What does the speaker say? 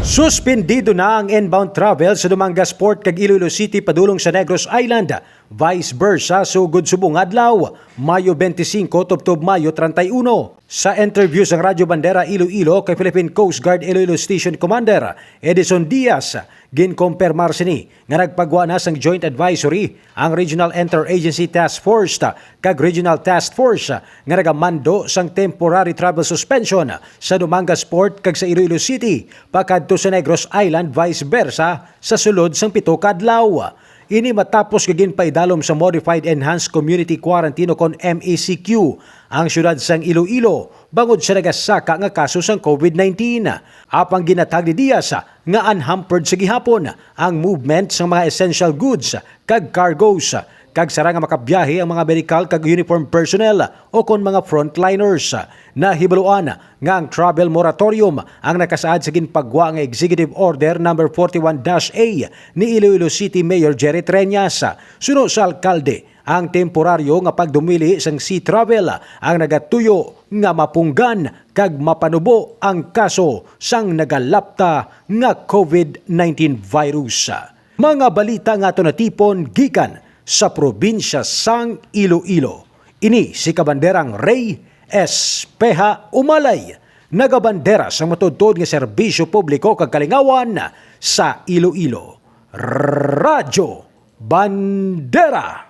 Suspendido na ang inbound travel sa Dumangas Port kag Iloilo City padulong sa Negros Island. Vice versa sugod subong adlaw, Mayo 25 tubtob Mayo 31. Sa interview sa Radyo Bandera Iloilo kay Philippine Coast Guard Iloilo Station Commander Edison Diaz, ginkompermar sini nga nagpagwa na sang Joint Advisory ang Regional Interagency Task Force kag Regional Task Force nga nagamando sang temporary travel suspension sa Dumangas Port kag sa Iloilo City pakadto sa Negros Island vice versa sa sulod sang 7 ka adlaw. Ini matapos ginpaidalom sa Modified Enhanced Community Quarantine kon MECQ ang syudad sang Iloilo bangod sa nagasaka nga kaso sang COVID-19. Apang ginatag ni Diaz nga unhampered sa gihapon ang movement sang mga essential goods kag cargoes kag sara nga makabiyahe ang mga medical kag uniform personnel o kon mga frontliners. Nahibaluan nga ang travel moratorium ang nakasaad sa ginpagwa nga Executive Order No. 41-A ni Iloilo City Mayor Jerry Treñas. Suno sa alkalde, ang temporaryo nga pagdumili sang sea travel ang nagatuyo nga mapunggan kag mapanubo ang kaso sang nagalapta nga COVID-19 virus. Mga balita nga ito natipon gikan sa probinsya sang Iloilo. Ini si Kabanderang Ray Espeha Umalay, nagabandera sa matudtod nga serbisyo publiko kag kalingawan sa Iloilo. Radyo Bandera.